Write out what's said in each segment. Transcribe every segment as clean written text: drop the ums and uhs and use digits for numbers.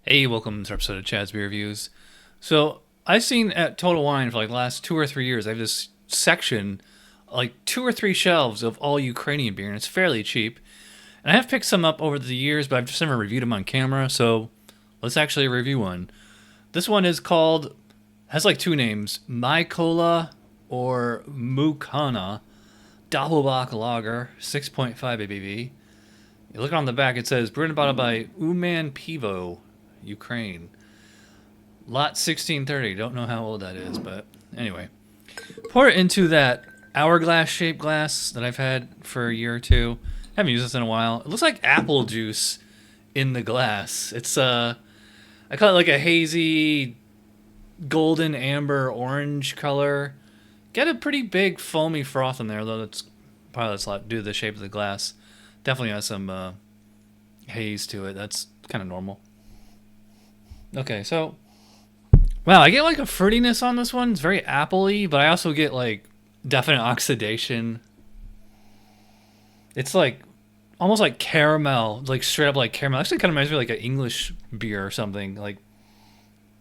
Hey, welcome to our episode of Chad's Beer Reviews. So, I've seen at Total Wine for like the last 2 or 3 years, I have this section, like 2 or 3 shelves of all Ukrainian beer, and it's fairly cheap. And I have picked some up over the years, but I've just never reviewed them on camera, so let's actually review one. This one is called, has like 2 names, Mykhola or Mukona Doppelbock Lager, 6.5 ABV. You look on the back, it says, brewed and bottled by Umanpivo, Ukraine. Lot 1630. Don't know how old that is, but anyway. Pour it into that hourglass shaped glass that I've had for a year or two. Haven't used this in a while. It looks like apple juice in the glass. It's I call it like a hazy golden amber orange color. Get a pretty big foamy froth in there, though that's probably that's a lot due to the shape of the glass. Definitely has some haze to it. That's kind of normal. Okay, so wow, I get like a fruitiness on this one. It's very apple-y, but I also get like definite oxidation. It's like almost like caramel, like straight up like caramel. Actually, kind of reminds me of like an English beer or something, like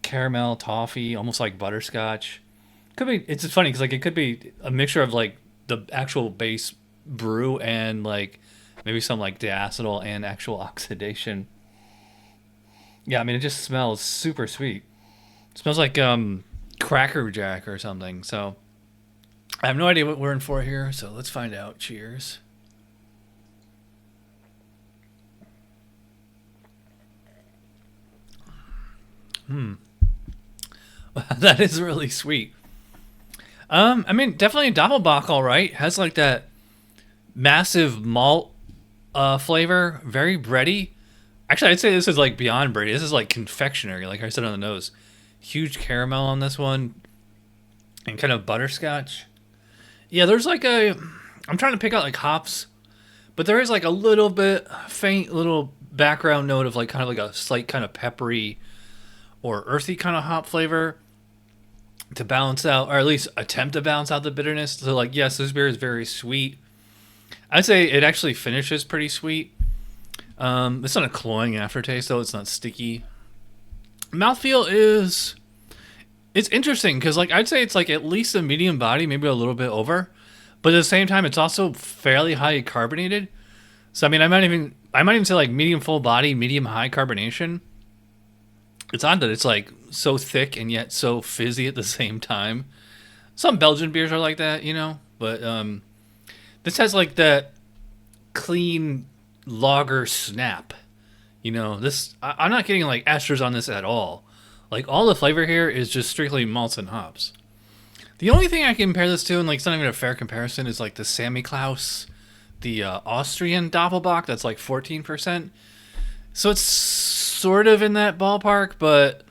caramel toffee, almost like butterscotch. Could be. It's funny because like it could be a mixture of like the actual base brew and like maybe some like diacetyl and actual oxidation. Yeah, I mean, it just smells super sweet. It smells like Cracker Jack or something. So I have no idea what we're in for here. So let's find out. Cheers. That is really sweet. I mean, definitely a Doppelbock, all right. Has like that massive malt flavor, very bready. Actually, I'd say this is like beyond bready. This is like confectionery, like I said on the nose. Huge caramel on this one, and kind of butterscotch. Yeah, there's like a. I'm trying to pick out like hops, but there is like a little bit faint little background note of like kind of like a slight kind of peppery or earthy kind of hop flavor to balance out, or at least attempt to balance out the bitterness. So like, yes, this beer is very sweet. I'd say it actually finishes pretty sweet. It's not a cloying aftertaste, though. It's not sticky. Mouthfeel is... It's interesting, because like I'd say it's like at least a medium body, maybe a little bit over. But at the same time, it's also fairly high carbonated. So, I mean, I might even say like medium full body, medium high carbonation. It's odd that it's like so thick and yet so fizzy at the same time. Some Belgian beers are like that, you know? But this has like that clean lager snap. You know, this I'm not getting like esters on this at all. Like all the flavor here is just strictly malts and hops. The only thing I can compare this to, and like it's not even a fair comparison, is like the Sammy Klaus, the Austrian Doppelbock that's like 14%. So it's sort of in that ballpark, but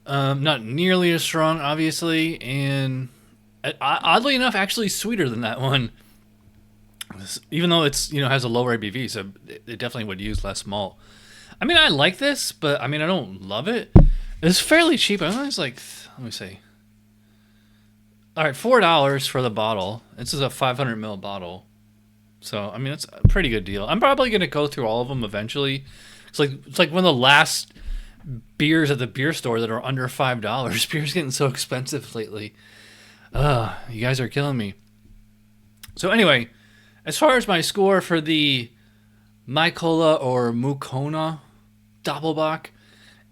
not nearly as strong, obviously, and oddly enough, actually sweeter than that one. Even though it's, you know, has a lower ABV, so it definitely would use less malt. I mean, I like this, but I mean, I don't love it. It's fairly cheap. I think it's like, let me see. All right, $4 for the bottle. This is a 500 ml bottle, so I mean, it's a pretty good deal. I'm probably gonna go through all of them eventually. It's like one of the last beers at the beer store that are under $5. Beer's getting so expensive lately. You guys are killing me. So anyway. As far as my score for the Mykhola or Mukona Doppelbock,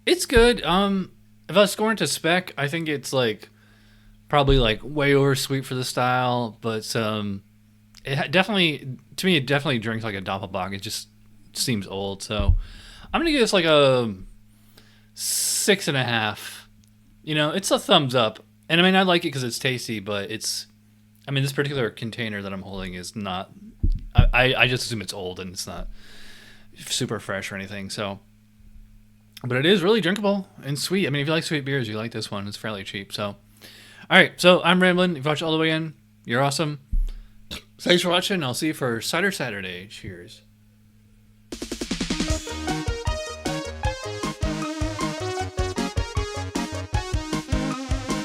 it's good. If I was scoring to spec, I think it's like probably like way over sweet for the style, but it definitely, to me, it definitely drinks like a Doppelbock. It just seems old, so I'm gonna give this like a 6.5. You know, it's a thumbs up, and I mean I like it because it's tasty, but it's. I mean, this particular container that I'm holding is not... I just assume it's old and it's not super fresh or anything, so... But it is really drinkable and sweet. I mean, if you like sweet beers, you like this one. It's fairly cheap, so... Alright, so I'm Ramblin'. If you watched all the way in, you're awesome. Thanks for watching. I'll see you for Cider Saturday. Cheers.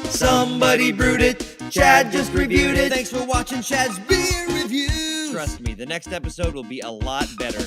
Somebody brewed it. Chad just reviewed it. Thanks for watching Chad's Beer Reviews. Trust me, the next episode will be a lot better.